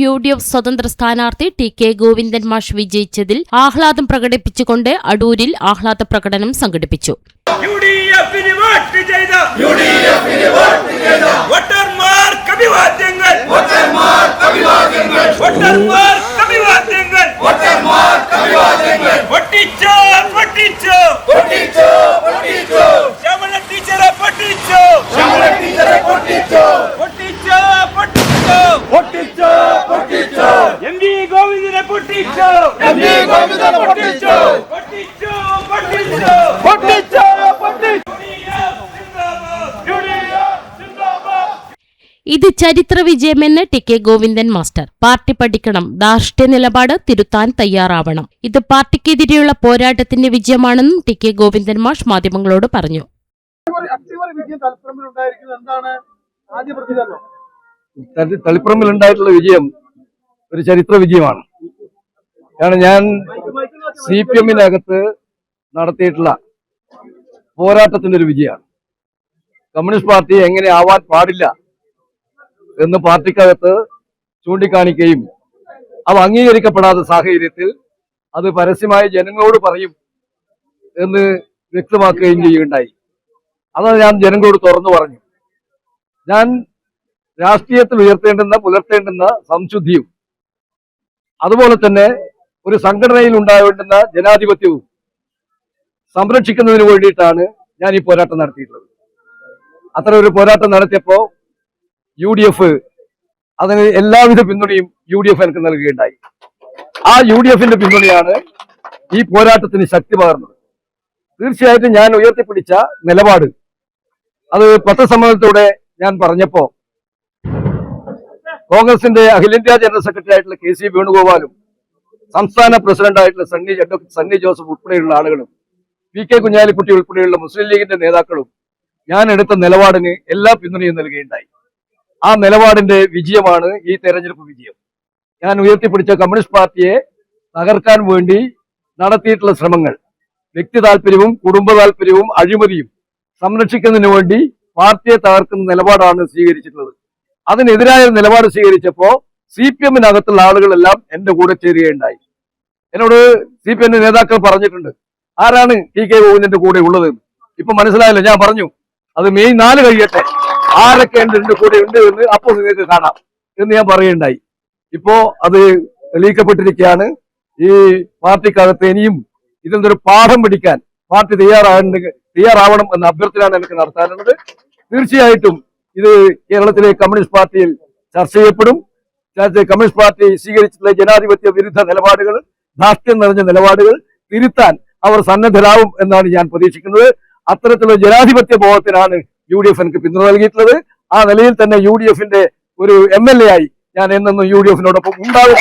UDF സ്വതന്ത്ര സ്ഥാനാർത്ഥി TK. Govindan മാഷ് വിജയിച്ചതിൽ ആഹ്ലാദം പ്രകടിപ്പിച്ചുകൊണ്ട് അടൂരിൽ ആഹ്ലാദ പ്രകടനം സംഘടിപ്പിച്ചു. ഇത് ചരിത്ര വിജയമെന്ന് ടി.കെ. ഗോവിന്ദൻ മാസ്റ്റർ. പാർട്ടി പഠിക്കണം, ധാർഷ്ട്യ നിലപാട് തിരുത്താൻ തയ്യാറാവണം. ഇത് പാർട്ടിക്കെതിരെയുള്ള പോരാട്ടത്തിന്റെ വിജയമാണെന്നും ടി.കെ. ഗോവിന്ദൻ മാഷ് മാധ്യമങ്ങളോട് പറഞ്ഞു. തളിപ്പറമ്പിലുണ്ടായിട്ടുള്ള വിജയം ഒരു ചരിത്ര വിജയമാണ്. കാരണം ഞാൻ CPM-നകത്ത് നടത്തിയിട്ടുള്ള പോരാട്ടത്തിന്റെ ഒരു വിജയമാണ്. കമ്മ്യൂണിസ്റ്റ് പാർട്ടി എങ്ങനെ ആവാൻ പാടില്ല എന്ന് പാർട്ടിക്കകത്ത് ചൂണ്ടിക്കാണിക്കുകയും അത് അംഗീകരിക്കപ്പെടാത്ത സാഹചര്യത്തിൽ അത് പരസ്യമായി ജനങ്ങളോട് പറയും എന്ന് വ്യക്തമാക്കുകയും ചെയ്യുകയുണ്ടായി. അത് ഞാൻ ജനങ്ങളോട് തുറന്നു പറഞ്ഞു. ഞാൻ രാഷ്ട്രീയത്തിൽ പുലർത്തേണ്ടുന്ന സംശുദ്ധിയും അതുപോലെ തന്നെ ഒരു സംഘടനയിൽ ഉണ്ടാവേണ്ടുന്ന ജനാധിപത്യവും സംരക്ഷിക്കുന്നതിന് വേണ്ടിയിട്ടാണ് ഞാൻ ഈ പോരാട്ടം നടത്തിയിട്ടുള്ളത്. അത്തരം ഒരു പോരാട്ടം നടത്തിയപ്പോ UDF അതിന് എല്ലാവിധ പിന്തുണയും UDF എനിക്ക് നൽകുകയുണ്ടായി. ആ UDF-ന്റെ പിന്തുണയാണ് ഈ പോരാട്ടത്തിന് ശക്തി പകർന്നത്. തീർച്ചയായിട്ടും ഞാൻ ഉയർത്തിപ്പിടിച്ച നിലപാട് അത് പത്രസമ്മേളനത്തിലൂടെ ഞാൻ പറഞ്ഞപ്പോ കോൺഗ്രസിന്റെ അഖിലേന്ത്യാ ജനറൽ സെക്രട്ടറി ആയിട്ടുള്ള KC വേണുഗോപാലും സംസ്ഥാന പ്രസിഡന്റായിട്ടുള്ള സണ്ണി ജോസഫ് ഉൾപ്പെടെയുള്ള ആളുകളും PK കുഞ്ഞാലിക്കുട്ടി ഉൾപ്പെടെയുള്ള മുസ്ലിം ലീഗിന്റെ നേതാക്കളും ഞാൻ എടുത്ത നിലപാടിന് എല്ലാ പിന്തുണയും നൽകുകയുണ്ടായി. ആ നിലപാടിന്റെ വിജയമാണ് ഈ തെരഞ്ഞെടുപ്പ് വിജയം. ഞാൻ ഉയർത്തിപ്പിടിച്ച കമ്മ്യൂണിസ്റ്റ് പാർട്ടിയെ തകർക്കാൻ വേണ്ടി നടത്തിയിട്ടുള്ള ശ്രമങ്ങൾ വ്യക്തി താല്പര്യവും കുടുംബ താല്പര്യവും അഴിമതിയും സംരക്ഷിക്കുന്നതിന് വേണ്ടി പാർട്ടിയെ തകർക്കുന്ന നിലപാടാണ് സ്വീകരിച്ചിട്ടുള്ളത്. അതിനെതിരായ നിലപാട് സ്വീകരിച്ചപ്പോ CPM-നകത്തുള്ള ആളുകളെല്ലാം എന്റെ കൂടെ ചേരുകയുണ്ടായി. എന്നോട് CPM നേതാക്കൾ പറഞ്ഞിട്ടുണ്ട്, ആരാണ് ടി.കെ. ഗോവിന്ദന്റെ കൂടെ ഉള്ളത്? ഇപ്പൊ മനസ്സിലായല്ലോ. ഞാൻ പറഞ്ഞു അത് മെയ് 4 കഴിയട്ടെ, ആരൊക്കെ എന്റെ കൂടെ ഉണ്ട് എന്ന് അപ്പോൾ നിങ്ങൾക്ക് കാണാം എന്ന് ഞാൻ പറയുകയുണ്ടായി. ഇപ്പോ അത് തെളിയിക്കപ്പെട്ടിരിക്കുകയാണ്. ഈ പാർട്ടിക്കകത്ത് ഇനിയും ഇതിൽ നിന്നൊരു പാഠം പഠിക്കാൻ പാർട്ടി തയ്യാറാവണം എന്ന അഭ്യർത്ഥനയാണ് എനിക്ക് നടത്താനുള്ളത്. തീർച്ചയായിട്ടും ഇത് കേരളത്തിലെ കമ്മ്യൂണിസ്റ്റ് പാർട്ടിയിൽ ചർച്ച ചെയ്യപ്പെടും. കമ്മ്യൂണിസ്റ്റ് പാർട്ടി സ്വീകരിച്ചിട്ടുള്ള ജനാധിപത്യ വിരുദ്ധ നിലപാടുകൾ, ധാർഷ്ട്യം നിറഞ്ഞ നിലപാടുകൾ തിരുത്താൻ അവർ സന്നദ്ധരാകും എന്നാണ് ഞാൻ പ്രതീക്ഷിക്കുന്നത്. അത്തരത്തിലുള്ള ജനാധിപത്യ ബോധത്തിനാണ് UDF എനിക്ക് പിന്തുണ നൽകിയിട്ടുള്ളത്. ആ നിലയിൽ തന്നെ UDF-ന്റെ ഒരു MLA ആയി ഞാൻ എന്നും UDF-നോടൊപ്പം ഉണ്ടാകും.